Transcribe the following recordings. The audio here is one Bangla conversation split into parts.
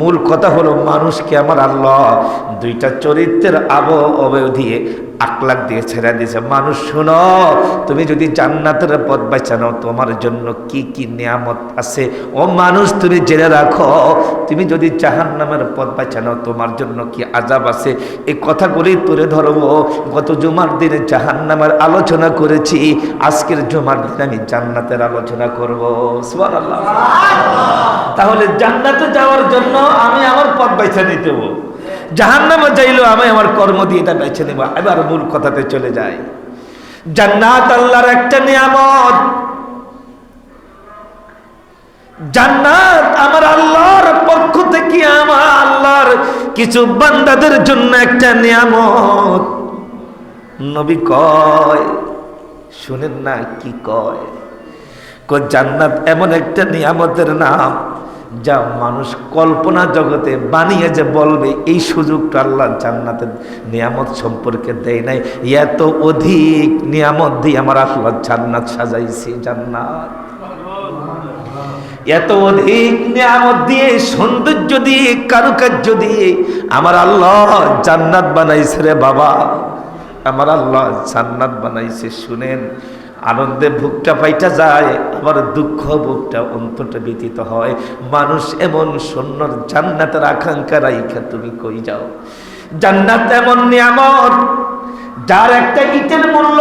মূল কথা হলো মানুষকে আমার আল্লাহ দুইটা চরিত্রের অবয়ব দিয়ে আকলাক দিয়ে ছেড়ে দিয়েছে। মানুষ শোনো, তুমি যদি জান্নাতের পথ বেছে নাও তোমার জন্য কি কি নিয়ামত আছে। ও মানুষ তুমি জেনে রাখো, তুমি যদি জাহান্নামের পথ বেছে নাও তোমার জন্য কি আযাব আছে। এই কথাগুলি তুলে ধরবো। গত জুমার দিনে জাহান্নামের আলোচনা করেছি, আজকের জুমার দিনে আমি জান্নাতের আলোচনা করব। সুবহানাল্লাহ। তাহলে জান্নাতে যাওয়ার জন্য আমি আমার পথ বেছে নিতে হবে, জাহান্নামে যাইলেও আমি আমার কর্ম দিয়ে এটা বেছে নেব। এবার মূল কথাতে চলে যাই। জান্নাত আল্লাহর একটা নিয়ামত। জান্নাত আমার আল্লাহর পক্ষ থেকে আমার আল্লাহর কিছু বান্দাদের জন্য একটা নিয়ামত। নবী কয়, শুনেন না কি কয়, জান্নাত এমন একটা নিয়ামতের নাম যা মানুষ কল্পনা জগতে বানিয়ে যে বলবে এই সুযোগটা আল্লাহ জান্নাতের নিয়ামত সম্পর্কে দেয় নাই। এত অধিক নিয়ামত দিয়ে আমার আল্লাহ জান্নাত সাজাইছে। জান্নাত এত অধিক নিয়ামত দিয়ে, সৌন্দর্য দিয়ে, কারুকার্য দিয়ে আমার আল্লাহ জান্নাত বানাইছে রে বাবা। আমার আল্লাহ জান্নাত বানাইছে। শুনেন, আনন্দে বুকটা পাইটা যায়, আবার দুঃখ বুকটা অন্তরটা ব্যতীত হয়। মানুষ এমন সুন্দর জান্নাতের আকাঙ্ক্ষা রাইখা তুমি কই যাও। জান্নাত এমন নিয়ামত যার একটা ইটের মূল্য,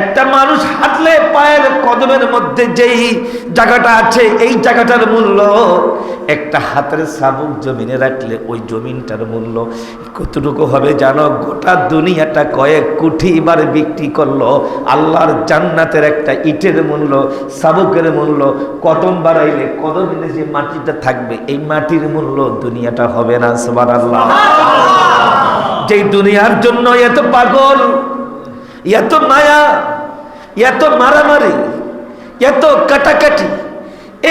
একটা মানুষ হাঁটলে পায়ের কদমের মধ্যে যেই জায়গাটা আছে এই জায়গাটার মূল্য, একটা হাতের চাবুক জমিনে রাখলে ওই জমিনটার মূল্য কতটুকু হবে জানো? গোটা দুনিয়াটা কয়েক কোটি বার বিক্রি করলো, আল্লাহর জান্নাতের একটা ইটের মূল্য, চাবুকের মূল্য, কদম বাড়াইলে কদমে যে মাটিটা থাকবে এই মাটির মূল্য দুনিয়াটা হবে না। সুবহানাল্লাহ। যেই দুনিয়ার জন্য এত পাগল, এত মায়া, এত মারামারি, এত কাটাকাটি,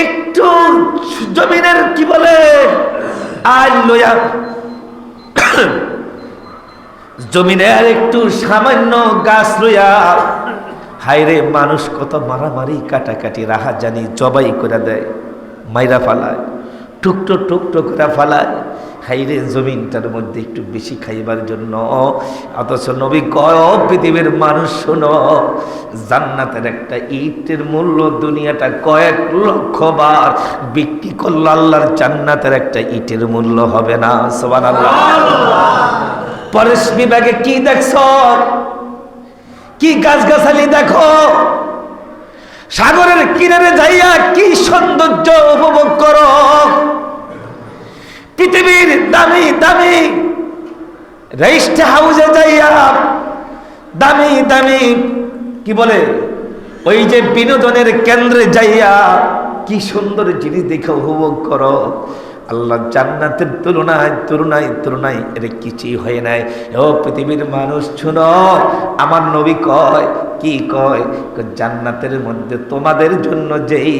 একটু জমিনের কি বলে আয় লয়া জমিনের একটু সামান্য গাছ লইয়া হায়রে মানুষ কত মারামারি কাটাকাটি রাহাজানি জবাই করে দেয়, মাইরা ফালায়, টুকটো টুকটো করে ফালায়। হাইরে জমিনটার মধ্যে একটু বেশি খাইবার জন্য। অথচ নবী কয়, পৃথিবীর মানুষ শোনো, জান্নাতের একটা ইটের মূল্য দুনিয়াটা কয়েক লক্ষ বার বিক্রি করলে আল্লাহর জান্নাতের একটা ইটের মূল্য হবে না। সুবহানাল্লাহ। পরেশ বিভাগে কি দেখছ? কি গাছগাছালি দেখো, সাগরের কিনারে যাইয়া কি সৌন্দর্য উপভোগ করো। পৃথিবীর দামি দামি রেস্ট হাউসে যাইয়া দামি দামি কি বলে ওই যে বিনোদনের কেন্দ্রে যাইয়া কি সুন্দর জিনিস দেখে উপভোগ করো। আল্লাহ জান্নাতের তুলনায় তুলনায় তুলনায় এর কিছুই হয় নাই। ও পৃথিবীর মানুষ শুনো, আমার নবী কয়, কি কয়, জান্নাতের মধ্যে তোমাদের জন্য যেই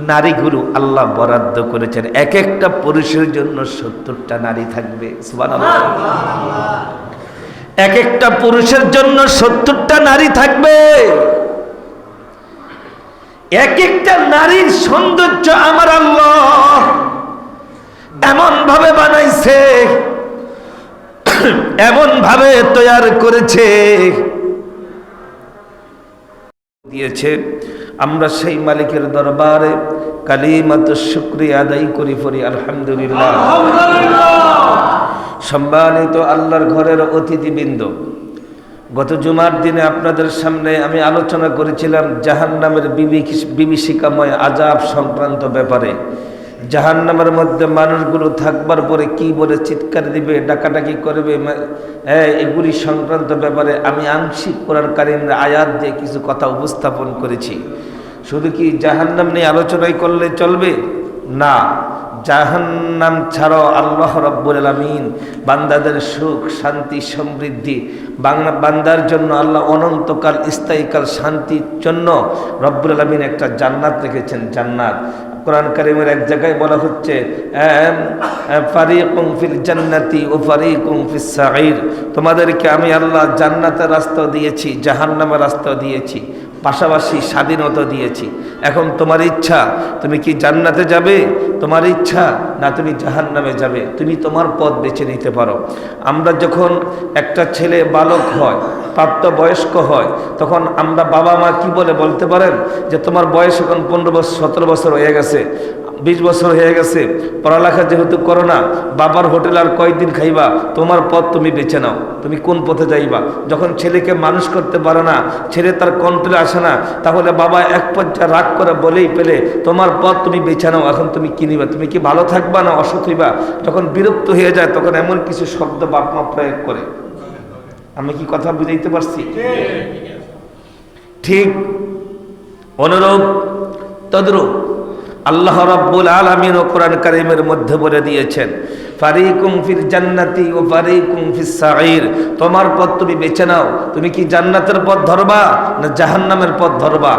নারীগুলো আল্লাহ বরাদ্দ করেছেন, এক একটা পুরুষের জন্য 70টা নারী থাকবে। সুবহানাল্লাহ। এক একটা পুরুষের জন্য 70টা নারী থাকবে। এক একটা নারীর সৌন্দর্য আমার আল্লাহ এমন ভাবে বানাইছে, এমন ভাবে তৈরি করেছে দিয়েছে। আমরা সেই মালিকের দরবারে কালিমাতুশ শুকরিয়া আদায় করি পড়ি আলহামদুলিল্লাহ। সম্মানিত আল্লাহর ঘরের অতিথিবৃন্দ, গত জুমার দিনে আপনাদের সামনে আমি আলোচনা করেছিলাম জাহান্নামের বিভীষিকাময় আযাব সংক্রান্ত ব্যাপারে। জাহান্নামের মধ্যে মানুষগুলো থাকবার পরে কি বলে চিৎকার দিবে, ডাকাডাকি করবে, এগুলি সংক্রান্ত ব্যাপারে আমি আংশিক কোরআন কারীমের আয়াত দিয়ে কিছু কথা উপস্থাপন করেছি। শুধু কি জাহান্নাম নিয়ে আলোচনাই করলে চলবে? না, জাহান্নাম ছাড়াও আল্লাহ রাব্বুল আলামিন বান্দাদের সুখ শান্তি সমৃদ্ধি, বান্দার জন্য আল্লাহ অনন্তকাল স্থায়ীকাল শান্তির জন্য রব্বুল আলামিন একটা জান্নাত রেখেছেন। জান্নাত কোরআন কারীমের এক জায়গায় বলা হচ্ছে ফারিকুম ফিল জান্নাতি ও ফারিকুম ফিস সাঈর, তোমাদেরকে আমি আল্লাহ জান্নাতের রাস্তা দিয়েছি, জাহান্নামের রাস্তা দিয়েছি। পাশাপাশি স্বাধীনতা দিয়েছি। এখন তোমার ইচ্ছা, তুমি কি জান্নাতে যাবে, তোমার ইচ্ছা, না তুমি জাহান্নামে যাবে, তুমি তোমার পথ বেছে নিতে পারো। আমরা যখন একটা ছেলে বালক হয়, প্রাপ্তবয়স্ক হয়, তখন আমরা বাবা মা কি বলে বলতে পারেন যে তোমার বয়স এখন 15 বছর 17 বছর হয়ে গেছে, 20 বছর হয়ে গেছে, পড়ালেখা যেহেতু করো না, বাবার হোটেল আর কয়েকদিন খাইবা, তোমার পথ তুমি বেছে নাও, তুমি কোন পথে যাইবা। যখন ছেলেকে মানুষ করতে পারে না, ছেলে তার কন্ট্রোলে আসে না, তাহলে বাবা এক পর্যায়ে রাগ করে বলেই পেলে তোমার পথ তুমি বেছে নাও, এখন তুমি কি নিবা, তুমি কি ভালো থাকবা না অসুখ হইবা। যখন বিরক্ত হয়ে যায় তখন এমন কিছু শব্দ বাপ মা প্রয়োগ করে। আমি কি কথা বুঝাইতে পারছি? ঠিক অনুরূপ তদ্রূপ আল্লাহ রাব্বুল আলামিন ও কোরআন কারীমের মধ্যে বলে দিয়েছেন, ফারিকুম ফিল জান্নাতি ও ফারিকুম ফিস সাঈর, তোমার পথ তুমি বেছে নাও, তুমি কি জান্নাতের পথ ধরবা না জাহান্নামের পথ ধরবা।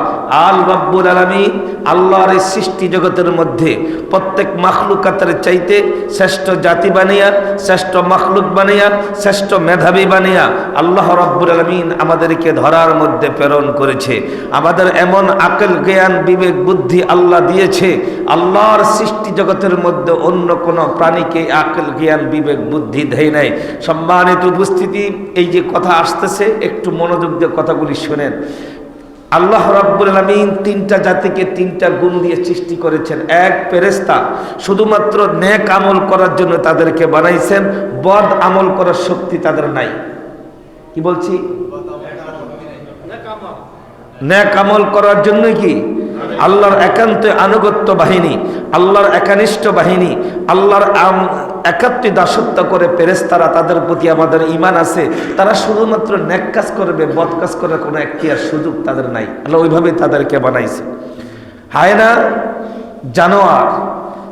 আল রাব্বুল আলামিন আল্লাহর এই সৃষ্টি জগতের মধ্যে প্রত্যেক মাখলুকাতের চাইতে শ্রেষ্ঠ জাতি বানিয়া, শ্রেষ্ঠ মাখলুক বানিয়া, শ্রেষ্ঠ মেধাবী বানিয়া আল্লাহ রাব্বুল আলামিন আমাদেরকে ধরার মধ্যে প্রেরণ করেছে। আমাদের এমন আকল জ্ঞান বিবেক বুদ্ধি আল্লাহ দিয়েছে, আল্লাহর সৃষ্টি জগতের মধ্যে অন্য কোন প্রাণীকে আকল জ্ঞান বিবেক বুদ্ধি দেয় নাই। সম্মানিত উপস্থিতি, এই যে কথা আসতেছে একটু মনোযোগ দিয়ে কথাগুলি শোনেন। আল্লাহ রাব্বুল আলামিন তিনটা জাতিকে তিনটা গুণ দিয়ে সৃষ্টি করেছেন। এক, ফেরেশতা, শুধুমাত্র নেক আমল করার জন্য তাদেরকে বানাইছেন, বদ আমল করার শক্তি তাদের নাই। কি বলছি? নেক আমল করার জন্য কি আল্লাহর একান্ত আনুগত্য বাহিনী, আল্লাহর একানিষ্ঠ বাহিনী, আল্লাহর একাত্ম দাসত্ব করে ফেরেশতারা, তাদের প্রতি আমাদের ঈমান আছে। তারা শুধুমাত্র নেক কাজ করবে, বদ কাজ করার কোনো এখতিয়ার সুযোগ তাদের নাই। আল্লাহ ওইভাবে তাদেরকে বানাইছে। হায়না, জানোয়ার,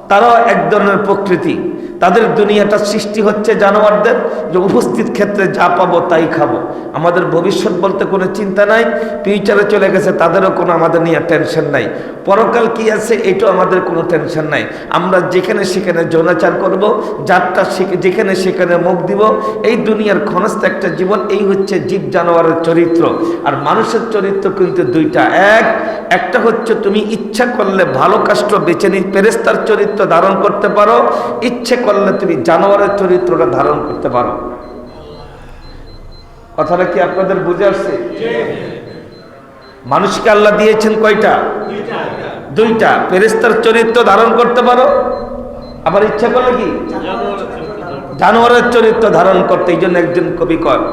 তারাও এক ধরনের প্রকৃতি। তাদের দুনিয়াটা সৃষ্টি হচ্ছে জানোয়ারদের, যে উপস্থিত ক্ষেত্রে যা পাবো তাই খাবো, আমাদের ভবিষ্যৎ বলতে কোনো চিন্তা নাই, ফিউচারে চলে গেছে তাদেরও কোনো আমাদের নিয়ে টেনশন নাই, পরকাল কি আছে এটাও আমাদের কোনো টেনশন নাই। আমরা যেখানে সেখানে যৌনাচার করব, যারটা যেখানে সেখানে মুখ দিব, এই দুনিয়ার ক্ষণস্থ একটা জীবন। এই হচ্ছে জীব জানোয়ারের চরিত্র। আর মানুষের চরিত্র কিন্তু দুইটা। একটা হচ্ছে তুমি ইচ্ছা করলে ভালো কাজটা বেছে নিয়ে ফেরেশতার চরিত্র ধারণ করতে পারো, ইচ্ছে করলে তুমি জানোয়ারের চরিত্রটা ধারণ করতে পারো। কথাটা কি আপনাদের বুঝে আসছে? মানুষকে আল্লাহ দিয়েছেন কয়টা? দুইটা। ফেরেশতার চরিত্র ধারণ করতে পারো, আবার ইচ্ছা করলে কি জানোয়ারের চরিত্র ধারণ করতে। এই জন্য একজন কবি কয়,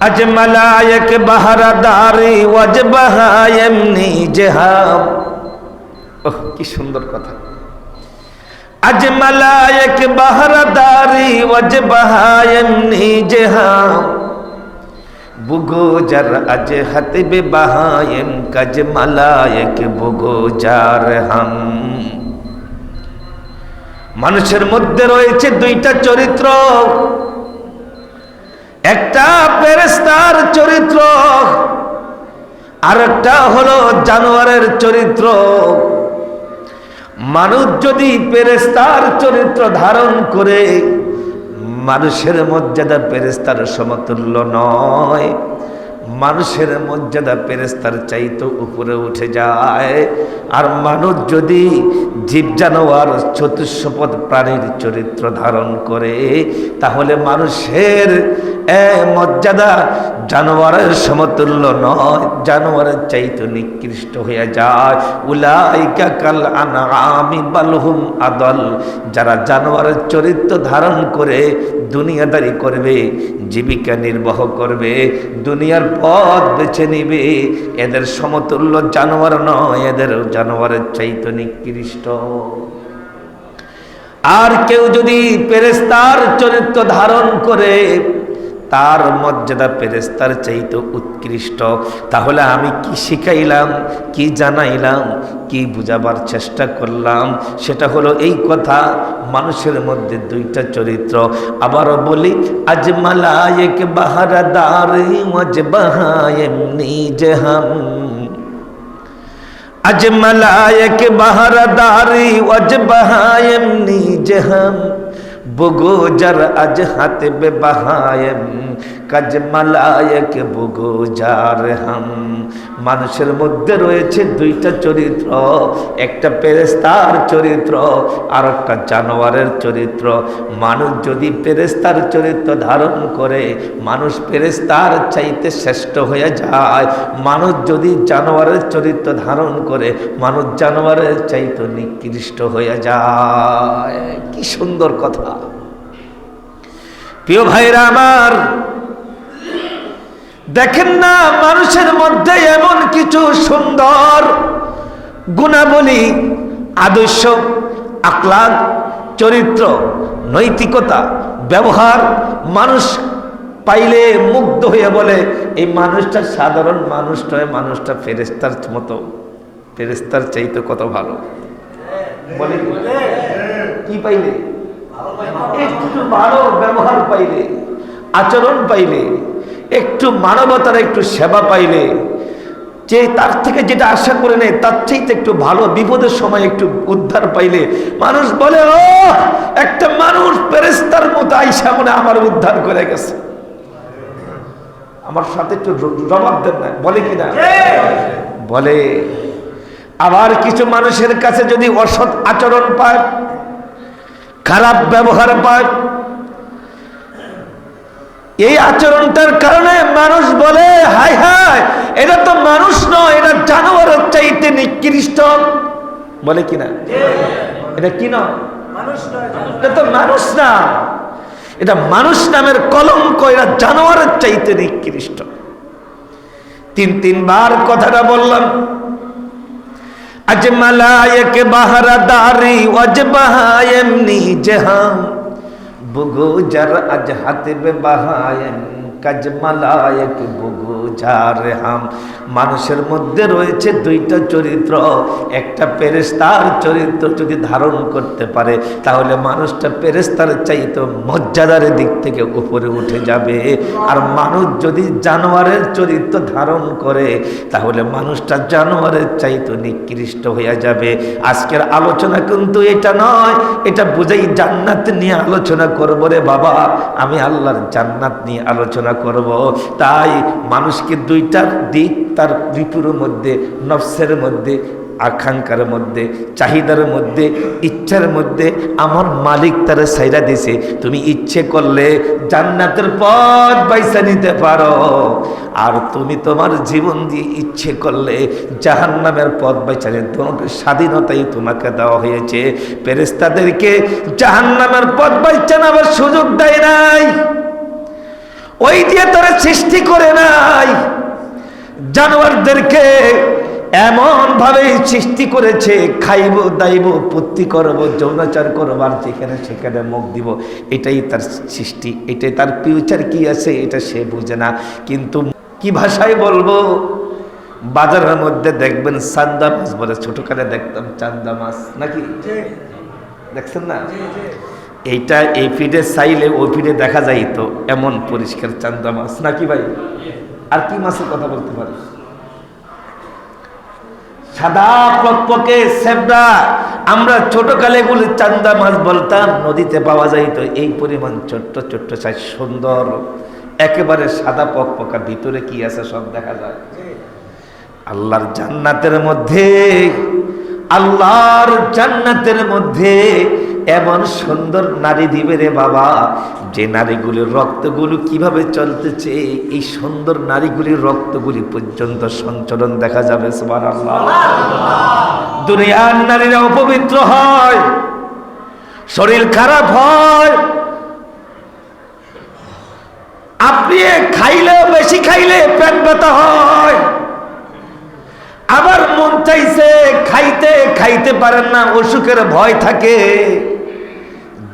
আজ মালায়েক বাহারাদারি ওয়াজবাহা এমনি জেহাম। ওহ, কি সুন্দর কথা। আজ মালায়েক বাহারাদারি ওয়াজবাহা এমনি জেহাম, বুগোজার আজ হাতবে বাহায়েম কাজ মালায়েক বুগোজার হাম। মানুষের মধ্যে রয়েছে দুইটা চরিত্র, একটা ফেরেশতার চরিত্র, আর একটা হলো জানোয়ারের চরিত্র। মানুষ যদি ফেরেশতার চরিত্র ধারণ করে, মানুষের মর্যাদা ফেরেশতার সমতুল্য নয়, মানুষের মর্যাদা ফেরেশতার চাইতে উপরে উঠে যায়। আর মানুষ যদি জীব জানোয়ার চতুষ্পদ প্রাণীর চরিত্র ধারণ করে, তাহলে মানুষের মর্যাদা জানোয়ারের সমতুল্য নয়, জানোয়ারের চাইতে নিকৃষ্ট হয়ে যায়। উলাইকা কাল আনআমি বাল হুম আদল। যারা জানোয়ারের চরিত্র ধারণ করে দুনিয়াদারি করবে, জীবিকা নির্বাহ করবে, দুনিয়ার পথ বেছে নিবে, এদের সমতুল্য জানোয়ার নয়, এদের জানোয়ারের চাইতে নিকৃষ্ট। আর কেউ যদি ফেরেশতার চরিত্র ধারণ করে, তার মর্যাদা ফেরেশতার চাইতে উৎকৃষ্ট। তাহলে আমি কি শিখাইলাম, কি জানাইলাম, কি বুঝাবার চেষ্টা করলাম, সেটা হলো এই কথা, মানুষের মধ্যে দুইটা চরিত্র। আবারও বলি, আজ মালায়েক বাহারাদারি ওয়াজবাহা এমনি জেহাম, আজ মালায়েক বাহারাদারি ওয়াজবাহা এমনি জেহাম, বুগুজার আজ হাতে বে বাহায়েম কাজ মালায়েক বুগুজার হাম। মানুষের মধ্যে রয়েছে দুইটা চরিত্র, একটা ফেরেশতার চরিত্র আর একটা জানোয়ারের চরিত্র। মানুষ যদি ফেরেশতার চরিত্র ধারণ করে মানুষ ফেরেশতার চাইতে শ্রেষ্ঠ হয়ে যায়, মানুষ যদি জানোয়ারের চরিত্র ধারণ করে মানুষ জানোয়ারের চাইতে নিকৃষ্ট হয়ে যায়। কি সুন্দর কথা প্রিয় ভাইরা আমার। দেখেন না মানুষের মধ্যে এমন কিছু সুন্দর গুণাবলী, আদর্শ, আখলাক, চরিত্র, নৈতিকতা, ব্যবহার মানুষ পাইলে মুগ্ধ হয়ে বলে এই মানুষটা সাধারণ মানুষ নয়, মানুষটা ফেরেশতার মতো, ফেরেশতার চাইতে কত ভালো। বলে কি পাইলে? একটু ভালো ব্যবহার পাইলে, আচরণ পাইলে, একটু মানবতার একটু সেবা পাইলে, যে তার থেকে যেটা আশা করে নেয় তার চাইতে একটু ভালো, বিপদের সময় একটু উদ্ধার পাইলে মানুষ বলে ও একটা মানুষ ফেরেশতার মতো আইসা মনে আমার উদ্ধার করে গেছে। আমার সাথে একটু জবাব দেন না, বলে কিনা? বলে। আবার কিছু মানুষের কাছে যদি অসৎ আচরণ পায়, খারাপ ব্যবহার পায়, এই আচরণটার কারণে মানুষ বলে হায় হায় এটা তো মানুষ নয়, এটা জানোয়ারের চাইতে নিকৃষ্ট। বলে কিনা? এটা কি নয়? এটা তো মানুষ না, এটা মানুষ নামের কলঙ্ক, এটা জানোয়ারের চাইতে নিকৃষ্ট। তিনবার কথাটা বললাম। আজ মালায়েক বাহারাদারি ওয়াজ বাহায়েম নিজহাম বুগুজার আজ হাতে বে বাহায়েম কাজ মালায়েক বুগুজার হাম। মানুষের মধ্যে রয়েছে দুইটা চরিত্র, একটা ফেরেশতার চরিত্র যদি ধারণ করতে পারে তাহলে মানুষটা ফেরেশতার চাইতে মর্যাদার দিক থেকে উপরে উঠে যাবে। আর মানুষ যদি জানোয়ারের চরিত্র ধারণ করে তাহলে মানুষটা জানোয়ারের চাইতে নিকৃষ্ট হয়ে যাবে। আজকের আলোচনা কিন্তু এটা নয়, এটা বুঝেই জান্নাত নিয়ে আলোচনা করব রে বাবা, আমি আল্লাহর জান্নাত নিয়ে আলোচনা করব। তাই মানুষকে দুইটার দিক তার রিপুর মধ্যে, নফসের মধ্যে, আকাঙ্ক্ষার মধ্যে, চাহিদার মধ্যে, ইচ্ছার মধ্যে আমার মালিক তারা সাইরা দিছে। তুমি ইচ্ছে করলে জান্নাতের পথ বাইসা নিতে পারো, আর তুমি তোমার জীবন দিয়ে ইচ্ছে করলে জাহান্নামের পথ বাইসা নিতে, তোমাকে স্বাধীনতাই তোমাকে দেওয়া হয়েছে। ফেরেশতাদেরকে জাহান্নামের পথ বাইসা নেওয়ার সুযোগ দেয় নাই, ওই দিয়ে তারা সৃষ্টি করে নাই। জানোয়ারদেরকে এমন ভাবে সৃষ্টি করেছে, খাইব দাইব পুত্তি করব যৌনাচার করব আর যেখানে সেখানে মুখ দিব, এটাই তার সৃষ্টি, এটাই তার ফিউচার কি আছে এটা সে বুঝে না। কিন্তু কি ভাষায় বলবো, বাজারের মধ্যে দেখবেন চান্দা মাছ বলে, ছোটকালে দেখতাম চান্দা মাছ, নাকি দেখছেন না? এইটা এই ফিডে চাইলে ওই ফিডে দেখা যায় তো, এমন পরিষ্কার চান্দা মাছ, নাকি ভাই? আর কি মাছের কথা বলতে পারি? সাদা পকপকে সেবরা, আমরা ছোটকালে এগুলো চান্দা মাছ বলতাম, নদীতে পাওয়া যাইতো এই পরিমাণ ছোট্ট ছোট্ট সাইজ, সুন্দর একেবারে সাদা পকপকা, ভিতরে কি আছে সব দেখা যায়। আল্লাহর জান্নাতের মধ্যে, আল্লাহর জান্নাতের মধ্যে এমন সুন্দর নারী দিবে রে বাবা, যে নারীগুলির রক্তগুলো কিভাবে চলতেছে এই সুন্দর নারীগুলির রক্তগুলি পর্যন্ত সঞ্চরণ দেখা যাবে। সুবহানাল্লাহ। দুনিয়ার নারীরা অপবিত্র হয়, শরীর খারাপ হয়, আপনি খাইলে বেশি খাইলে পেট ব্যথা হয়, আবার মন চাইছে খাইতে খাইতে পারেন না, অসুখের ভয় থাকে,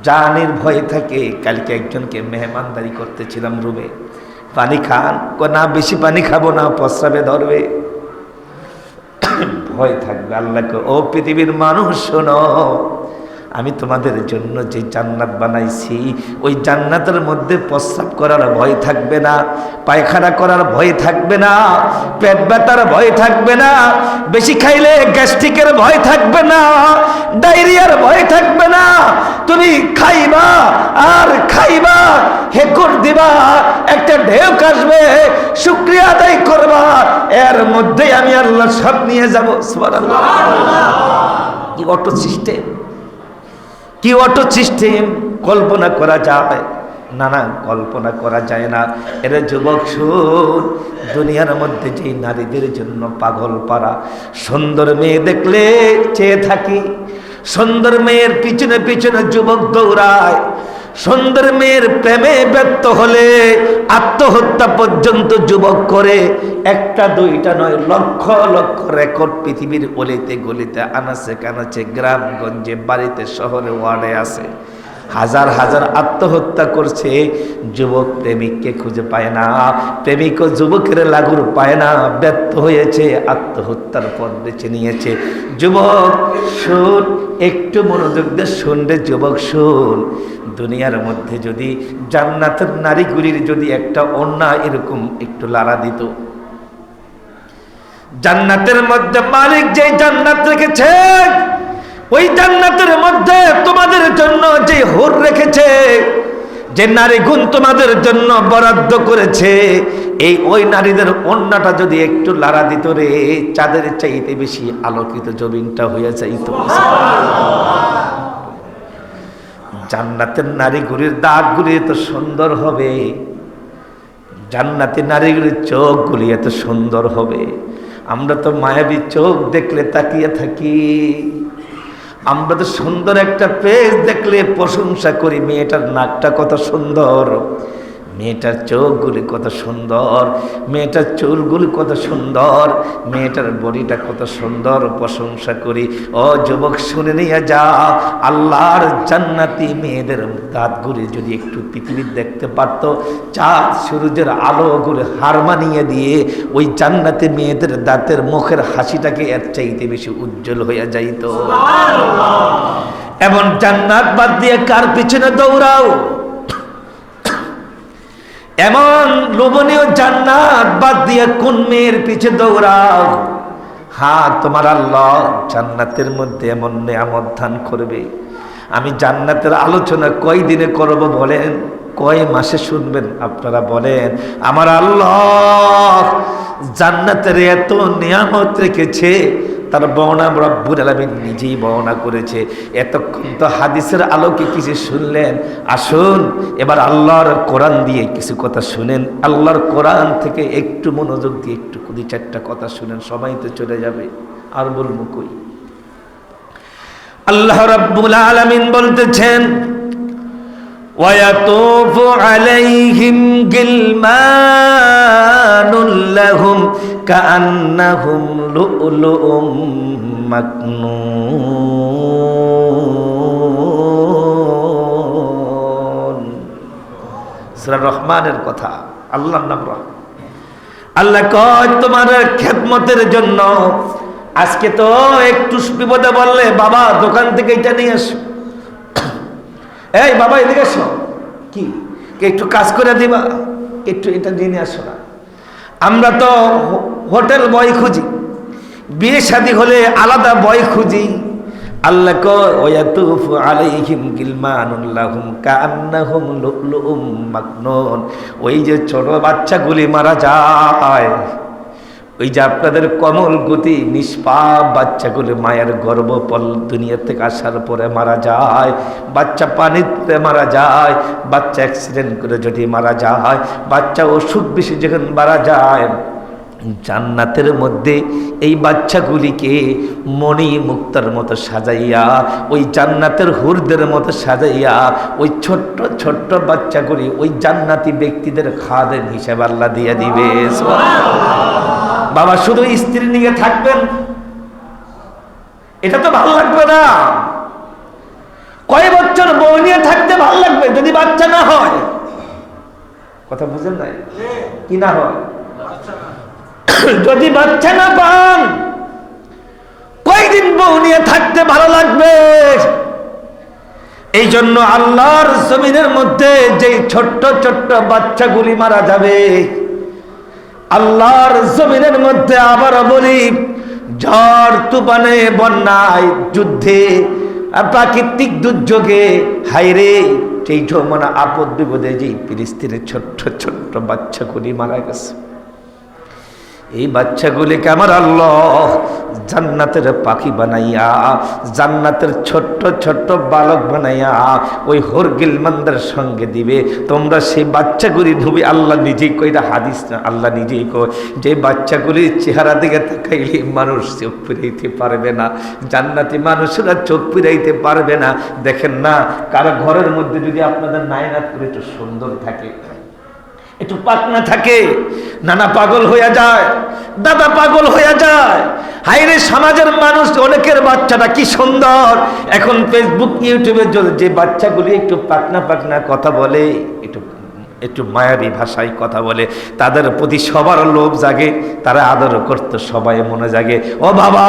জানের ভয় থাকে। কালকে একজনকে মেহমানদারি করতেছিলাম রুমে, পানি খান, না বেশি পানি খাবো না, প্রস্রাবে ধরবে, ভয় থাকবে। আল্লাহকে ও পৃথিবীর মানুষ শোনো, আমি তোমাদের জন্য যে জান্নাত বানাইছি ওই জান্নাতের মধ্যে প্রস্রাব করার ভয় থাকবে না, পায়খানা করার ভয় থাকবে না, পেট ব্যথার ভয় থাকবে না, বেশি খাইলে গ্যাস্ট্রিকের ভয় থাকবে না, ডায়রিয়ার ভয় থাকবে না। তুমি খাইবা আর খাইবা, হেকুর দিবা, একটা ঢেউ আসবে, শুকরিয়া আদায় করবা, এর মধ্যে আমি আল্লাহ সব নিয়ে যাব। সুবহানাল্লাহ। কি অটো সিস্টেম, কি অটো সিস্টেম, কল্পনা করা যায় না? না, কল্পনা করা যায় না। এর যুবক শুন, দুনিয়ার মধ্যে যে নারীদের জন্য পাগল পারা, সুন্দর মেয়ে দেখলে চেয়ে থাকি, সুন্দর মেয়ের পিছনে পিছনে যুবক দৌড়ায়, সুন্দর মেয়ের প্রেমে ব্যর্থ হলে আত্মহত্যা পর্যন্ত যুবক করে। একটা দুইটা নয়, লক্ষ লক্ষ রেকর্ড পৃথিবীর অলিতে গলিতে, আনাচে কানাচে, গ্রামগঞ্জে, বাড়িতে, শহরে, ওয়ার্ডে আছে। হাজার হাজার আত্মহত্যা করছে, যুবক প্রেমিককে খুঁজে পায় না, প্রেমিকও যুবকের লাগুর পায় না, ব্যর্থ হয়েছে, আত্মহত্যার পথ বেছে নিয়েছে। যুবক শুন, একটু মনোযোগ দিয়ে শুনলে যুবক শুন, দুনিয়ার মধ্যে যদি জান্নাতের নারীগুলির যদি একটা অন্যায় এরকম একটু লাড়া দিত, জান্নাতের মধ্যে মালিক যে জান্নাত রেখেছে, ওই জান্নাতের মধ্যে তোমাদের জন্য যে হুর রেখেছে, যে নারী গুণ তোমাদের জন্য বরাদ্দ করেছে, এই ওই নারীদের অন্যটা যদি একটু লাড়া দিত রে, চাঁদের চাইতে বেশি আলোকিত জমিনটা হয়ে যাইত। জান্নাতের নারীগুলির দাগগুলি এত সুন্দর হবে, জান্নাতের নারীগুলির চোখগুলি এত সুন্দর হবে। আমরা তো মায়াবী চোখ দেখলে তাকিয়ে থাকি, আমরা তো সুন্দর একটা পেজ দেখলে প্রশংসা করি, মেয়েটার নাকটা কত সুন্দর, মেয়েটার চোখগুলি কত সুন্দর, মেয়েটার চুলগুলি কত সুন্দর, মেয়েটার বডিটা কত সুন্দর, প্রশংসা করি। ও যুবক শুনে নিয়ে যা, আল্লাহর জান্নাতি মেয়েদের দাঁতগুলি যদি একটু পৃথিবীর দেখতে পারতো, চাঁদ সূর্যের আলোগুলি হার মানিয়ে দিয়ে ওই জান্নাতি মেয়েদের দাঁতের মুখের হাসিটাকে এর চাইতে বেশি উজ্জ্বল হয়ে যাইত। এমন জান্নাত বাদ দিয়ে কার পিছনে দৌড়াও? এমন লোভনীয় জান্নাত বাদ দিয়ে কোন মেয়ের পিছে দৌড়াও? হ্যাঁ, তোমার আল্লাহ জান্নাতের মধ্যে এমন নিয়ামত দান করবে। আমি জান্নাতের আলোচনা কয় দিনে করব বলেন? কয় মাসে শুনবেন আপনারা বলেন? আমার আল্লাহ জান্নাতের এত নিয়ামত রেখেছে, তার বর্ণনা রব্বুল আলামিন নিজেই বর্ণনা করেছে। এতক্ষণ তো হাদিসের আলোকে কিছু শুনলেন, আসুন এবার আল্লাহর কোরআন দিয়ে কিছু কথা শুনেন। আল্লাহর কোরআন থেকে একটু মনোযোগ দিয়ে একটু দুই চারটা কথা শুনেন, সবাই তো চলে যাবে, আর বলবো কই। আল্লাহ রাব্বুল আলামিন বলতেছেন, وَيَطُوفُ عَلَيْهِمْ غِلْمَانٌ لَهُمْ كَأَنَّهُمْ لُؤْلُؤٌ مَكْنُونٌ। সূরা রহমানের কথা, আল্লাহর নাম রহমান। আল্লাহ কয় তোমার খেদমতের জন্য, আজকে তো একটু বিপদে বললে বাবা দোকান থেকে এটা নিয়ে এসো, এই বাবা এদিকে এসো, কি একটু কাজ করে দিবা, একটু এটা নিয়ে আসো না। আমরা তো হোটেল বয় খুঁজি, বিয়ে শাদী হলে আলাদা বয় খুঁজি। আল্লাহ কয় ওয়াতুফু আলাইহিম গিলমানুন লাহুম কাআন্নাহুম লুলুউম মাকনুন। ওই যে ছোট বাচ্চাগুলি মারা যায়, ওই যে আপনাদের কমল গতি নিষ্পাপ বাচ্চাগুলো মায়ের গর্ভপল দুনিয়া থেকে আসার পরে মারা যায়, বাচ্চা পানিতে মারা যায়, বাচ্চা অ্যাক্সিডেন্ট করে যদি মারা যায়, বাচ্চা অসুখ বেশি যখন মারা যায়, জান্নাতের মধ্যে এই বাচ্চাগুলিকে মণি মুক্তার মতো সাজাইয়া, ওই জান্নাতের হুরদের মতো সাজাইয়া, ওই ছোট্ট ছোট্ট বাচ্চাগুলি ওই জান্নাতি ব্যক্তিদের খাদেম হিসেবে আল্লাহ দিয়ে দিবে। বাবা শুধু স্ত্রী নিয়ে থাকবেন, এটা তো ভালো লাগবে না। কয় বছর বউ নিয়ে থাকতে ভালো লাগবে যদি বাচ্চা না হয়? কথা বুঝেন নাই? কি না হয়? যদি বাচ্চা না পান কয়দিন বউ নিয়ে থাকতে ভালো লাগবে? এই জন্য আল্লাহর জমিনের মধ্যে যে ছোট্ট ছোট্ট বাচ্চাগুলি মারা যাবে, আল্লাহর জমিনের মধ্যে আবার বলি, ঝড় তুফানে, বন্যায়, যুদ্ধে, প্রাকৃতিক দুর্যোগে, হায়রে সেই মানে আপদ বিপদে যে ফিলিস্তিনের ছোট্ট ছোট্ট বাচ্চাগুলি মারা গেছে, এই বাচ্চাগুলিকে আমার আল্লাহ জান্নাতের পাখি বানাইয়া, জান্নাতের ছোট্ট ছোট্ট বালক বানাইয়া ওই হরগিলমানদের সঙ্গে দিবে। তোমরা সেই বাচ্চাগুলি ঢুবে, আল্লাহ নিজেই কই, এটা হাদিস না, আল্লাহ নিজেই কই, যে বাচ্চাগুলির চেহারা দিকে তাকাইলে মানুষ চোখ ফিরাইতে পারবে না, জান্নাতি মানুষরা চোখ ফিরাইতে পারবে না। দেখেন না, কারো ঘরের মধ্যে যদি আপনাদের নায়নাত করে একটু সুন্দর থাকে, একটু পাকনা থাকে, নানা পাগল হইয়া যায়, দাদা পাগল হইয়া যায়। হাইরে সমাজের মানুষ, অনেকের বাচ্চাটা কি সুন্দর, এখন ফেসবুক ইউটিউবে যে বাচ্চাগুলি একটু পাকনা পাকনা কথা বলে, একটু মায়াবী ভাষায় কথা বলে, তাদের প্রতি সবার লোভ জাগে, তারা আদর করতে সবাই মনে জাগে। ও বাবা,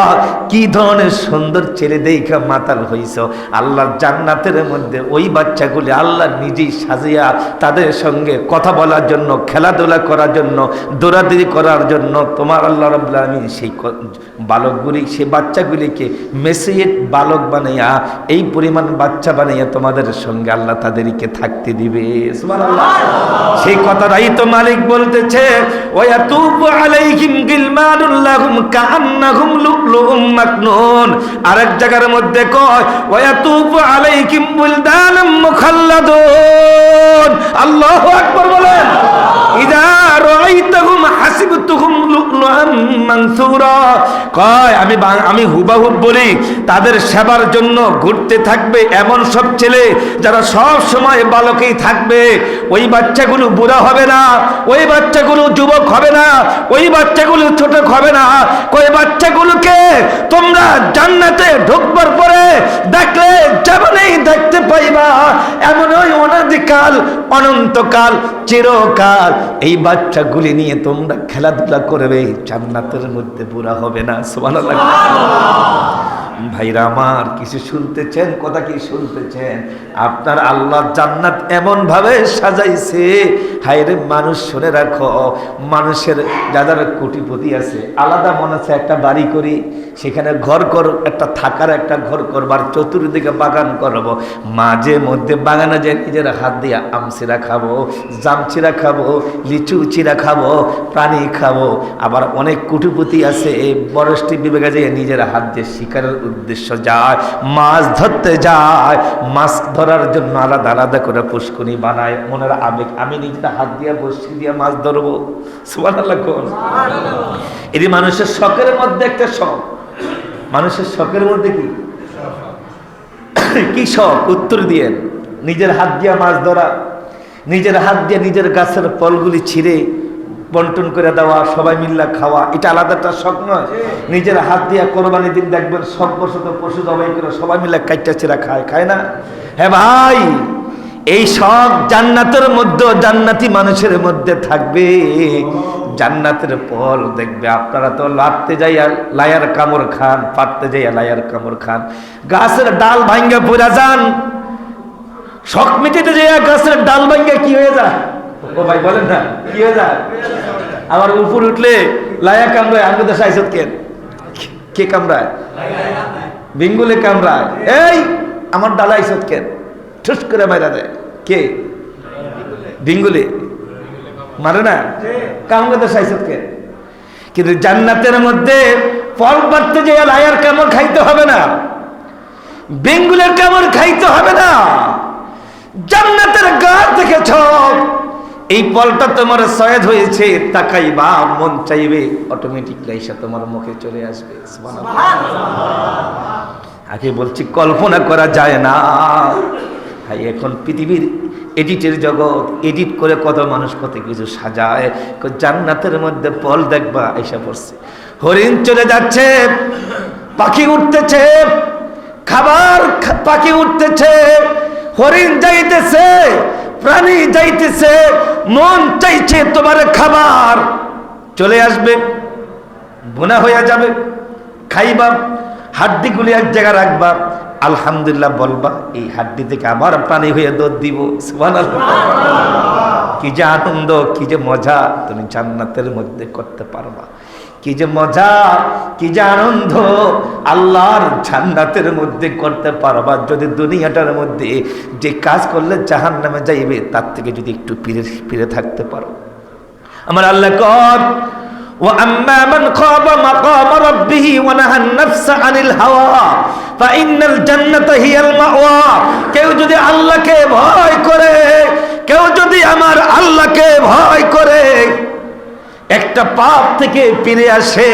কি ধরনের সুন্দর ছেলে দেখা মাতাল হইছ। আল্লাহর জান্নাতের মধ্যে ওই বাচ্চাগুলি আল্লাহ নিজেই সাজিয়া তাদের সঙ্গে কথা বলার জন্য, খেলাধুলা করার জন্য, দৌড়াদৌড়ি করার জন্য তোমার আল্লাহ রাব্বুল আলামিন সেই বালকগুলি, সেই বাচ্চাগুলিকে মেসিয়েট বালক বানাইয়া, এই পরিমাণ বাচ্চা বানাইয়া তোমাদের সঙ্গে আল্লাহ তাদেরকে থাকতে দিবে। সুবহানাল্লাহ। সেই কথাটাই তো মালিক বলতেছে, ওয়ায়াতুবু আলাইহিম গিলমানুল লাহুম কাআন্নাহুম লুলুউম মাকনুন। আরেক জায়গার মধ্যে কয় ওয়ায়াতুবু আলাইহিম বুলদানুম মুখাল্লাদুন। আল্লাহু আকবার বলেন। ইযা রাআইতাহুম হাসিবতুহুম লুলুআম মানসুরা। কয় আমি হুবাহুব বলি, তাদের সেবার জন্য ঘুরতে থাকবে এমন সব ছেলে যারা সব সময় বালকেই থাকবে। ওই বাচ্চাগুলো বুড়া হবে না, ওই বাচ্চাগুলো যুবক হবে না, ওই বাচ্চাগুলো ছোট হবে না। ওই বাচ্চাগুলোকে তোমরা জান্নাতে ঢুকবার পরে দেখলে যেমনই দেখতে পাইবা, এমনই অনাদিকাল, অনন্তকাল, চিরকাল এই বাচ্চাগুলি নিয়ে তোমরা খেলাধুলা করবে, জান্নাতের মধ্যে বুড়া হবে না। সুবহানাল্লাহ। ভাইরা আমার, কিছু শুনতেছেন? কথা কি শুনতেছেন? আপনার আল্লাহ জান্নাত এমন ভাবে সাজাইছে, হায়রে মানুষ শুনে রাখো, মানুষের যারা কোটিপতি আছে আলাদা মনে আছে একটা বাড়ি করি, সেখানে ঘর কর, একটা থাকার একটা ঘর করবার, চতুর্দিকে বাগান করব, মাঝে মধ্যে বাগানে যে নিজের হাত দিয়ে আমচিরা খাবো, জামচিরা খাবো, লিচু চিরা খাবো, প্রাণী খাবো। আবার অনেক কোটিপতি আছে এই বরষ্টি বিভাগে যে নিজের হাত দিয়ে শিকারের উদ্দেশ্য যায়, মাছ ধরতে যায়, মাছ ধরার জন্য আলাদা আলাদা করে পুষ্করণী বানায়, মনের আবেগ, আমি নিজের হাত দিয়ে বসি দিয়ে মাছ ধরবো। সুবহানাল্লাহ। এটি মানুষের শখের মধ্যে একটা শখ। মানুষের শখের মধ্যে কি শখ? উত্তর দিয়েন। নিজের হাত দিয়ে মাছ ধরা, নিজের হাত দিয়ে নিজের গাছের ফলগুলি ছিঁড়ে বন্টন করে দেওয়া, সবাই মিল্লা খাওয়া, এটা আলাদা একটা শখ নয়? নিজের হাত দিয়ে কোরবানি দিন দেখবেন শখবশত পশু জবাই করে সবাই মিলে কাইটা ছেঁড়া খায় না? হ্যাঁ ভাই, এই শখ জান্নাতের মধ্যে, জান্নাতি মানুষের মধ্যে থাকবে। জান্নাতের ফল দেখবে। আপনারা তো লাটতে যাইয়া লায়ার কামড় খান, পাততে যাইয়া লায়ার কামড় খান, গাছের ডাল ভাঙ্গা পড়া যান, শখ মিটিতে যাইয়া গাছের ডাল ভাঙ্গা কি হয়ে যায়? ও ভাই বলেন না, কি হয়ে যায়? আবার উপর উঠলে লায়া কামড়ায়। আমি তো সাইসত কে কামড়ায়? বিঙ্গুলে কামড়ায়। এই আমার ডালা আইসত কেন? ঠুস করে মারা দেয়। কে? বিঙ্গুলে মারে না? কামড়াতে সাইসত কেন? কিন্তু জান্নাতের মধ্যে ফল পাড়তে যে লায়ার কামড় খাইতে হবে না, বেঙ্গুলের কামড় খাইতে হবে না। জান্নাতের গাছ দেখেছ, এই ফলটা তোমার সয়েদ হয়েছে, তাকাইবা, মন চাইবে, অটোমেটিকলি এসে তোমার মুখে চলে আসবে। আগে বলছি কল্পনা করা যায় না। ভাই এখন পৃথিবীর এডিটের জগৎ, এডিট করে কত মানুষ কত কিছু সাজায়। জান্নাতের মধ্যে ফল দেখবা এসে পড়ছে, হরিণ চলে যাচ্ছে, পাখি উঠতেছে, খাবার পাখি উঠতেছে, হরিণ যাইতেছে, প্রাণী যাইতেছে, মন চাইছে তোমার খাবার চলে আসবে, বোনা হয়ে যাবে, খাইবা, হাড্ডিগুলি এক জায়গায় রাখবা, আলহামদুলিল্লাহ বলবা, এই হাড্ডি থেকে আবার পানি হয়ে দুধ দিব। সুবহানাল্লাহ। কি যে আনন্দ, কি যে মজা তুমি জান্নাতের মধ্যে করতে পারবা। কি যে মজা, কি যে আনন্দ আল্লাহর জান্নাতের মধ্যে করতে পারবা। যদি দুনিয়াটার মধ্যে যে কাজ করলে জাহান্নামে যাইবে তার থেকে যদি একটু ফিরে থাকতে পারো। আমার আল্লাহ কর وَأَمَّا مَنْ خَافَ مَقَامَ رَبِّهِ وَنَهَى النَّفْسَ عَنِ الْهَوَى فَإِنَّ الْجَنَّةَ هِيَ الْمَأْوَى। কেউ যদি আল্লাহকে ভয় করে, কেউ যদি আমার আল্লাহকে ভয় করে একটা পাপ থেকে ফিরে আসে,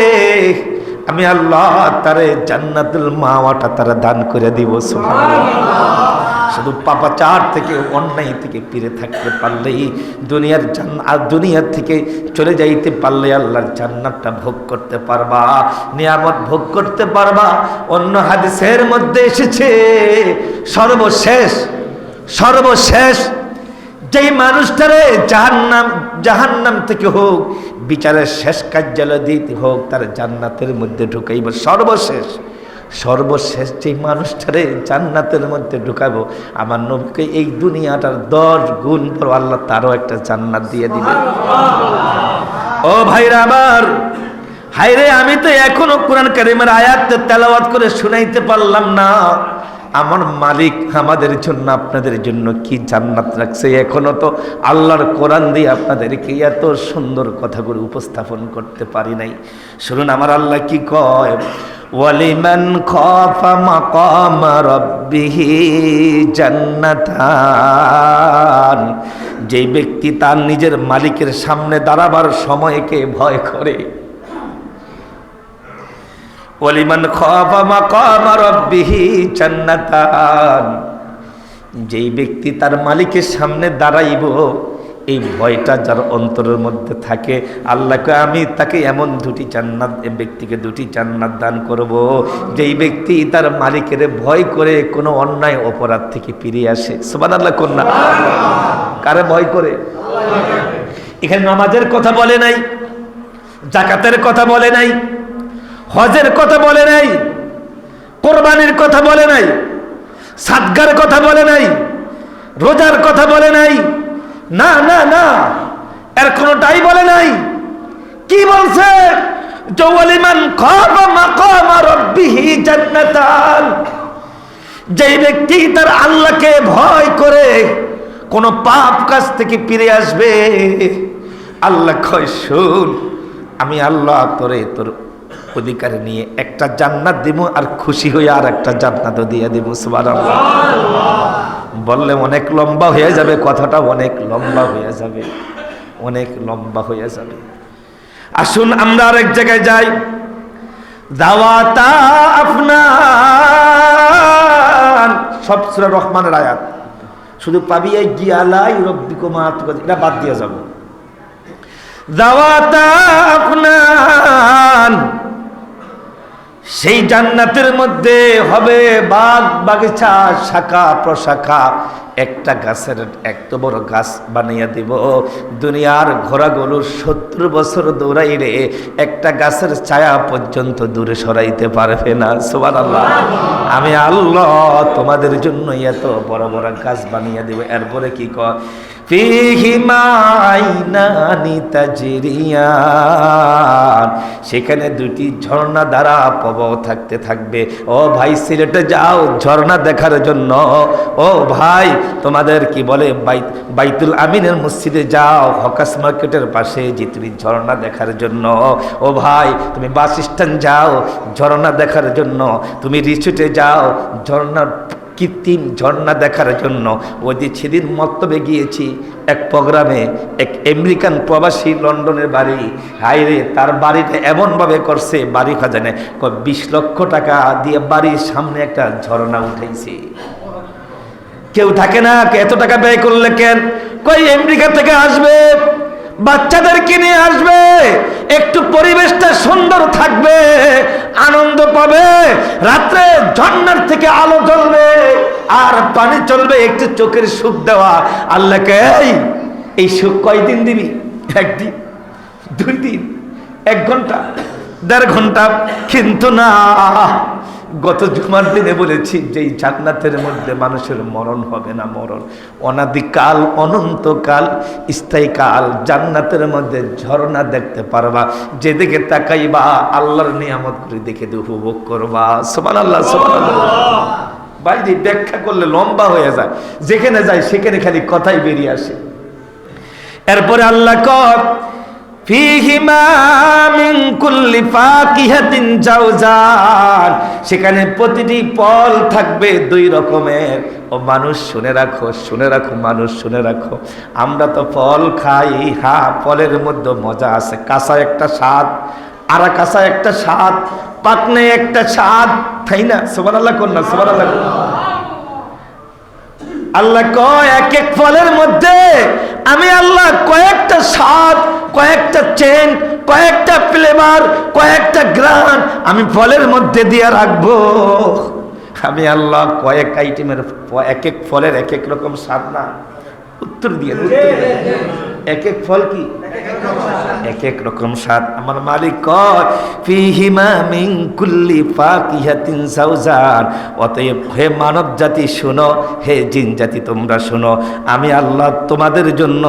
আমি আল্লাহ তারে জান্নাতুল মাওয়াটা তারা দান করে দিব। সুবহানাল্লাহ। শুধু পাপাচার থেকে, অন্যায় থেকে ফিরে থাকতে পারলেই দুনিয়ার থেকে চলে যাইতে পারলে আল্লাহর জান্নাতটা ভোগ করতে পারবা, নিয়ামত ভোগ করতে পারবা। অন্য হাদিসের মধ্যে এসেছে সর্বশেষ যেই মানুষটারে জাহান্নাম থেকে হোক, বিচারের শেষ কার্যালয় দিতে হোক, তার জান্নাতের মধ্যে ঢুকাইব। সর্বশেষ যে মানুষটারে জান্নাতের মধ্যে ঢুকাবো, আমার নবীকে এই দুনিয়াটার 10 গুণ পর আল্লাহ তারও একটা জান্নাত দিয়ে দিবে। ও ভাইরা আমার, হায়রে আমি তো এখনো কোরআন কারীমের আয়াত তেলাওয়াত করে শুনাইতে পারলাম না। আমার মালিক আমাদের জন্য, আপনাদের জন্য কি জান্নাত রাখছে, এখনো তো আল্লাহর কোরআন দিয়ে আপনাদেরকে এত সুন্দর কথাগুলো উপস্থাপন করতে পারি নাই। শুনুন আমার আল্লাহ কি কয়, ওয়ালিমান খাফা মাকাম রাব্বিহি জান্নাতান। যে ব্যক্তি তার নিজের মালিকের সামনে দাঁড়াবার সময়কে ভয় করে, ওয়ালিমান খাফা মাকাম রাব্বিহি জান্নাতান। যেই ব্যক্তি তার মালিকের সামনে দাঁড়াইব, এই ভয়টা যার অন্তরের মধ্যে থাকে, আল্লাহকে আমি তাকে এমন ব্যক্তিকে 2টি জান্নাত দান করব। যেই ব্যক্তি তার মালিকের ভয় করে কোনো অন্যায় অপরাধ থেকে ফিরে আসে। সুবহানাল্লাহ। কন্যা কারে ভয় করে? এখানে নামাজের কথা বলে নাই, যাকাতের কথা বলে নাই, হজের কথা বলে নাই, কোরবানির কথা বলে নাই, সাদগার কথা বলে নাই, রোজার কথা বলে নাই। না না না, এর কোনটাই বলে নাই। কি বলছে? ওয়ালিমান খাফা মাকাম রাব্বিহি জান্নাতান। যেই ব্যক্তি তার আল্লাহকে ভয় করে কোন পাপ কাজ থেকে ফিরে আসবে, আল্লাহ কয় শুন, আমি আল্লাহ তোর অধিকারে নিয়ে একটা জান্নাত দিব, আর খুশি হয়ে আর একটা জান্নাতও দিয়ে দিব। সুবহানাল্লাহ। বললে অনেক লম্বা হয়ে যাবে কথাটা, অনেক লম্বা হয়ে যাবে। আসুন আমরা আরেক জায়গায় যাই। দাওয়াতা আফনান, সব সূরা রহমানের আয়াত, শুধু পাবি এই গিয়ালাই রব্বিকুমা, এটা বাদ দিয়ে যাব। দাওয়াতা আফনান, সেই জান্নাতের মধ্যে হবে বাগ বাগিচা, শাখা প্রশাখা। একটা গাছের এত বড় গাছ বানিয়ে দিব, দুনিয়ার ঘোড়াগুলো 70 বছর দৌড়াইলে একটা গাছের ছায়া পর্যন্ত দূরে সরাইতে পারবে না। সুবহানাল্লাহ। আমি আল্লাহ তোমাদের জন্য এত বড় বড় গাছ বানিয়ে দেব। এরপরে কি কয়, ফিহিমা আইনানি তাজরিয়ান, সেখানে 2টি ঝর্ণা দ্বারা প্রবাহ থাকতে থাকবে। ও ভাই সিলেটে যাও ঝর্ণা দেখার জন্য, ও ভাই তোমাদের কি বলে বাইতুল আমিনের মসজিদে যাও, হকাস মার্কেটের পাশে যে তুমি ঝর্ণা দেখার জন্য। ও ভাই তুমি বাস স্ট্যান্ড যাও ঝর্ণা দেখার জন্য, তুমি রিসোর্টে যাও কৃত্রিম ঝর্ণা দেখার জন্য। ওই যে সেদিন মক্তবে গিয়েছি, এক প্রোগ্রামে এক আমেরিকান প্রবাসী, লন্ডনের বাড়ি। হাইরে তার বাড়িটা এমনভাবে করছে, বাড়ি খাজানে 20 লক্ষ টাকা দিয়ে বাড়ির সামনে একটা ঝর্ণা উঠাইছে। কেউ থাকে না, এত টাকা ব্যয় করলে কেন? কই আমেরিকা থেকে আসবে, বাচ্চাদেরকে নিয়ে আসবে, একটু পরিবেশটা সুন্দর থাকবে, আনন্দ পাবে, রাত্রে ঝর্ণার থেকে আলো জ্বলবে আর পানি চলবে, একটু চোখের সুখ দেওয়া। আল্লাহকে এই সুখ কয়দিন দিবি? 1 দিন, 2 দিন, 1 ঘন্টা, 1.5 ঘন্টা। কিন্তু না, গত জুমার দিনে বলেছি যে এই জান্নাতের মধ্যে মানুষের মরণ হবে না, মরণ অনাদিকাল অনন্তকাল স্থায়ীকাল। জান্নাতের মধ্যে ঝর্ণা দেখতে পারবা, যেদিকে তাকাইবা আল্লাহর নিয়ামত করে দেখে উপভোগ করবা। সুবহানাল্লাহ, সুবহানাল্লাহ। বাইরে ব্যাখ্যা করলে লম্বা হয়ে যায়, যেখানে যায় সেখানে খালি কথাই বেরিয়ে আসে। এরপরে আল্লাহ কয় ফীহিমা মিন কুল্লি ফাকিহাতিন জাওজান, সেখানে প্রতিটি ফল থাকবে দুই রকমের। ও মানুষ শুনে রাখো, শুনে রাখো মানুষ শুনে রাখো, আমরা তো ফল খাই, হ্যাঁ ফলের মধ্যে মজা আছে। কাঁচা একটা স্বাদ, আরা কাঁচা একটা স্বাদ, পাকনে একটা স্বাদ, তাই না? সুবহানাল্লাহ কন্যা, সুবহানাল্লাহ। আল্লাহ কয় এক এক ফলের মধ্যে আমি আল্লাহ কয়েকটা স্বাদ, কয়েকটা চেন, কয়েকটা ফ্লেভার, কয়েকটা গ্রান আমি ফলের মধ্যে দিয়ে রাখবো। আমি আল্লাহ কয়েক আইটেমের এক এক ফলের এক এক রকম স্বাদ না? উত্তর দিয়ে এক এক ফল কি এক এক রকম স্বাদ। আমার মালিক কয় ফীহিমা মিন কুল্লি ফাকিহাতিন জাওজান। অতএব হে মানব জাতি শোনো, হে জিন জাতি তোমরা শোনো, আমি আল্লাহ তোমাদের জন্য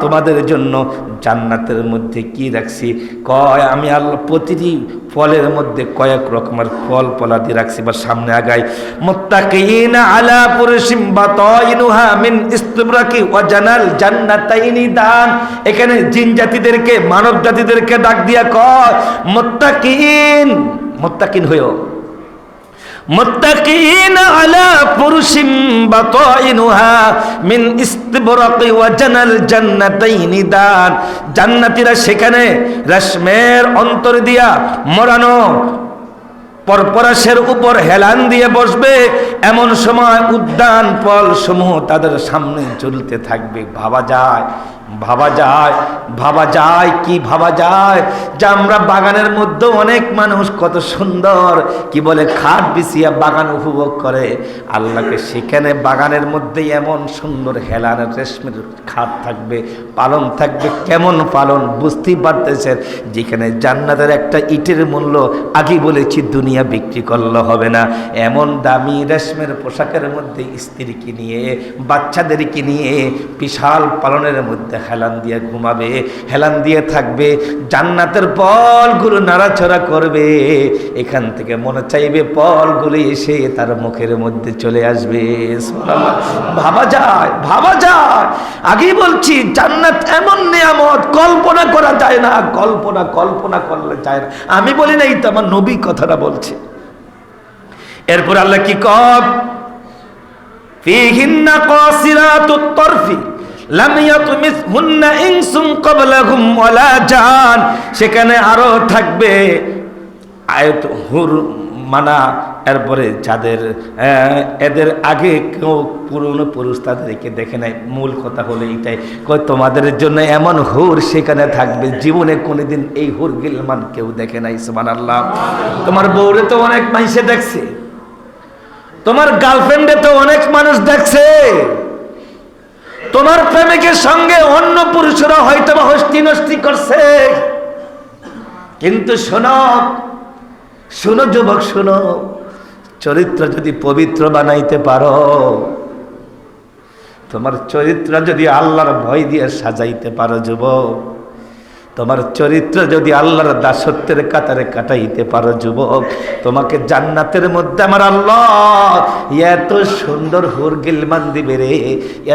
তোমাদের জন্য জান্নাতের মধ্যে কি রাখছি? কয় আমি আল্লাহ প্রতিটি ফলের মধ্যে কয়েক রকমের ফল ফলাদি রাখছি। বা সামনে আগাই, মুত্তাকিনা আলা ফুরশিম বাতাইনুহা মিন ইসতিবরাকি ওয়া জানাল জান্নাতাইনি দান। এখানে জিন জাতিদেরকে মানব জাতিদেরকে ডাক দিয়া কয় মুত্তাকিন, মুত্তাকিন হয়ো। মুত্তাকিনা আলা ফুরশিম বাতাইনুহা মিন ইসতিবরাকি ওয়া জানাল জান্নাতাইনি দান। জান্নাতীরা সেখানে রেশমের অন্তর দিয়া মোড়ানো পরপরাশের উপর হেলান দিয়ে বসবে। এমন সময় উদ্যান ফল সমূহ তাদের সামনে ঝুলতে থাকবে। ভাবা যায়, ভাবা যায়, ভাবা যায়, কি ভাবা যায় যে আমরা বাগানের মধ্যে অনেক মানুষ কত সুন্দর কি বলে খাট বিছিয়া বাগান উপভোগ করে। আল্লাহকে সেখানে বাগানের মধ্যে এমন সুন্দর হেলানের রেশমের খাট থাকবে, পালন থাকবে। কেমন পালন বুঝতেই পারতেছেন। যেখানে জান্নাতের একটা ইটের মূল্য আগেই বলেছি দুনিয়া বিক্রি করলে হবে না। এমন দামি রেশমের পোশাকের মধ্যে স্ত্রীকে নিয়ে বাচ্চাদেরকে নিয়ে বিশাল পালনের মধ্যে হেলান দিয়ে ঘুমাবে, হেলান দিয়ে থাকবে। জান্নাতের ফলগুলো নাড়াচড়া করবে। এখান থেকে মনে চাইবে ফলগুলো এসে তার মুখের মধ্যে চলে আসবে। ভাবা যায়, ভাবা যায়। আগেই বলছি জান্নাত এমন নিয়ামত কল্পনা করা যায় না, কল্পনা করলে যায় না। আমি বলি নাই তো, আমার নবী কথাটা বলছে। এরপর আল্লাহ কি কব ফীহিন্না কাসিরাতুত তরফি লাম ইয়াতমিসহুন্না ইনসুন ক্বাবলাহুম ওয়ালা জান। সেখানে আরো থাকবে আয়াত হুর মানা। এরপরে যাদের এদের আগে কেউ পুরনো পুরুষ তাদেরকে দেখে নাই। মূল কথা হলো এইটাই, তোমাদের জন্য এমন হুর সেখানে থাকবে জীবনে কোনোদিন এই হুর গিলমান কেউ দেখে নাই। সুবহানাল্লাহ। তোমার বউরে তো অনেক মানুষে দেখছে, তোমার গার্লফ্রেন্ডে তো অনেক মানুষ দেখছে, তোমার প্রেমিকের সঙ্গে অন্য পুরুষরা হয়তো বা হস্তি নষ্টি করছে। কিন্তু শোনো, শোনো যুবক, শোনো, চরিত্র যদি পবিত্র বানাইতে পারো, তোমার চরিত্র যদি আল্লাহর ভয় দিয়ে সাজাইতে পারো যুবক, তোমার চরিত্র যদি আল্লাহর দাসত্বের কাতারে কাটাইতে পারো যুবক, তোমাকে জান্নাতের মধ্যে আমার আল্লাহ এত সুন্দর হুর গিলমান দিবে রে,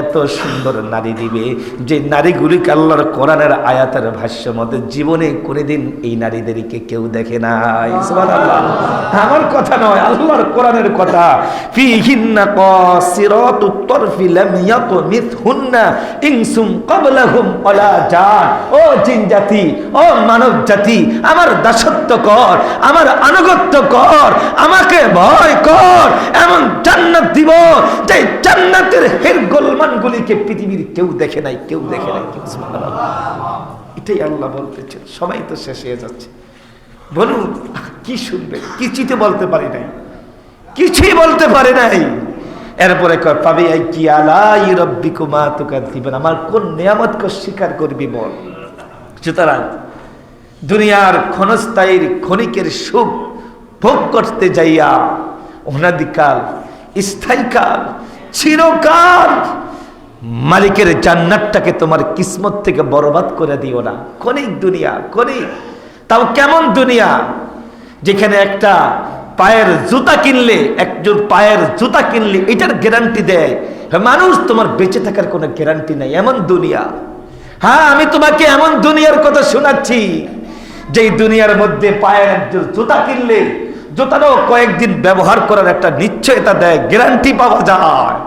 এত সুন্দর নারী দিবে যে নারীগুলিকে আল্লাহর কোরআনের আয়াতের ভাষ্য মতে জীবনে কোনোদিন এই নারীদেরকে কেউ দেখে নাই। সুবহানাল্লাহ। আমার কথা নয়, আল্লাহর কোরআনের কথা। ফীহিন্না কাসিরাতুত তরফি লাম ইয়াতমিসহুন্না ইনসুন ক্বাবলাহুম ওয়ালা জান। ও জিন জাতি, ও মানব জাতি, আমার দাসত্ব কর, আমার আনুগত্য কর, আমাকে ভয় কর। এমন জান্নাত দিব যে জান্নাতের হের গোলমানগুলিকে পৃথিবীর কেউ দেখে নাই, কেউ দেখে নাই। সুবহানাল্লাহ। এটাই আল্লাহ বলতেছেন। সবাই তো শেষ হয়ে যাচ্ছে, বলুন কি শুনবে? কিছুই তো বলতে পারি নাই, কিছুই বলতে পারি নাই। এরপরে কয় পাবি কি আলাই রব্বিকুমা তুকাযিবান। আমার কোন নিয়ামতকে স্বীকার করবি বল। সুতরাং দুনিয়ার ক্ষণস্থায়ী ক্ষণিকের সুখ ভোগ করতে যাইয়া অনাদিকাল স্থায়ীকাল চিরকাল মালিকের জান্নাতটাকে তোমার কিসমত থেকে বরবাদ করে দিও না। ক্ষণিক দুনিয়া, ক্ষণিক, তাও কেমন দুনিয়া যেখানে একটা পায়ের জুতা কিনলে, একজন পায়ের জুতা কিনলে এটার গ্যারান্টি দেয় মানুষ, তোমার বেঁচে থাকার কোনো গ্যারান্টি নাই, এমন দুনিয়া। হ্যাঁ, আমি তোমাকে এমন দুনিয়ার কথা শোনাচ্ছি যেই দুনিয়ার মধ্যে পায়ের একজন জুতা কিনলে জুতারও কয়েকদিন ব্যবহার করার একটা নিশ্চয়তা দেয়, গ্যারান্টি পাওয়া যায়।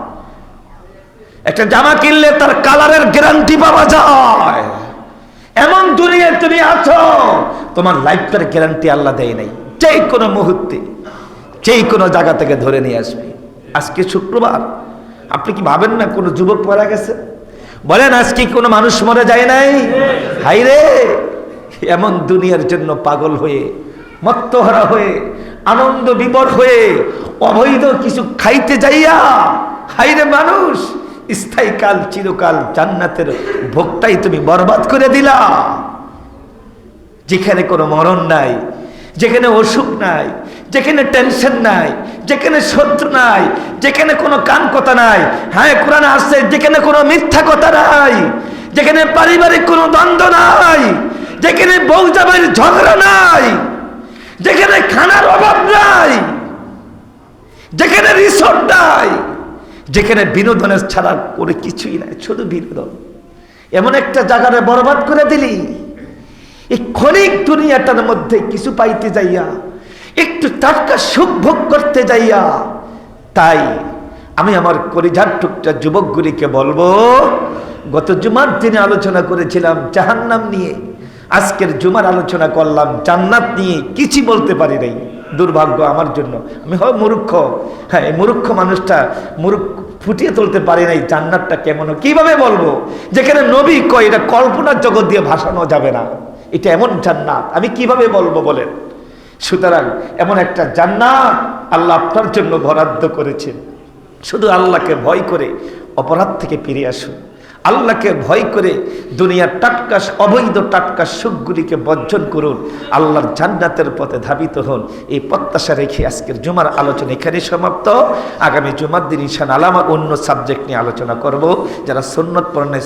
একটা জামা কিনলে তার কালারের গ্যারান্টি পাওয়া যায়। এমন দুনিয়ায় তুমি আছো, তোমার লাইফটার গ্যারান্টি আল্লাহ দেয় নাই। যে কোনো মুহূর্তে যে কোনো জায়গা থেকে ধরে নিয়ে আসবে। আজকে শুক্রবার, আপনি কি ভাবেন না কোনো যুবক মারা গেছে? বলেন আজকে কোনো মানুষ মরে যায় নাই? হাইরে, এমন দুনিয়ার জন্য পাগল হয়ে, মত্তহারা হয়ে, আনন্দ বিবর হয়ে, অবৈধ কিছু খাইতে যাইয়া, হাইরে মানুষ, স্থায়ীকাল চিরকাল জান্নাতের ভোগটাই তুমি বরবাদ করে দিলা। যেখানে কোনো মরণ নাই, যেখানে অসুখ নাই, যেখানে টেনশন নাই, যেখানে শত্রু নাই, যেখানে কোনো কান কথা নাই। হ্যাঁ, কোরআনে আসছে যেখানে কোনো মিথ্যা কথা নাই, যেখানে পারিবারিক কোনো দ্বন্দ্ব নাই, যেখানে বউ জামাইয়ের ঝগড়া নাই, যেখানে খানার অভাব নাই, যেখানে রিসোর্ট নাই, যেখানে বিনোদনের ছাড়া করে কিছুই নাই, শুধু বিনোদন। এমন একটা জায়গায় বরবাদ করে দিলি। এই ক্ষণিক দুনিয়াটার মধ্যে কিছু পাইতে যাইয়া, একটু টাটকা সুখ ভোগ করতে যাইয়া। তাই আমি আমার কলিজার টুকটা যুবকগুলিকে বলবো, গত জুমার দিনে আলোচনা করেছিলাম জাহান্নাম নিয়ে, আজকের জুমার আলোচনা করলাম জান্নাত নিয়ে। কিছুই বলতে পারি নাই, দুর্ভাগ্য আমার জন্য। আমি হয় মূর্খ, হ্যাঁ, এই মূর্খ মানুষটা ফুটিয়ে তুলতে পারি নাই জান্নাতটা কেমন। কিভাবে বলবো যেখানে নবী কয় এটা কল্পনার জগৎ দিয়ে ভাসানো যাবে না, এটা এমন জান্নাত, আমি কিভাবে বলবো বলেন? সুতরাং এমন একটা জান্নাত আল্লাহ আপনার জন্য বরাদ্দ করেছেন। শুধু আল্লাহকে ভয় করে অপরাধ থেকে ফিরে আসুন। আল্লাহকে ভয় করে দুনিয়ার টাটকা অবৈধ টাটকা সুখগুলিকে বর্জন করুন। আল্লাহর জান্নাতের পথে ধাবিত হন। এই প্রত্যাশা রেখে আজকের জুমার আলোচনা এখানে সমাপ্ত। আগামী জুমার দিন ইনশাআল্লাহ অন্য সাবজেক্ট নিয়ে আলোচনা করব। যারা সুন্নত পড়ানোর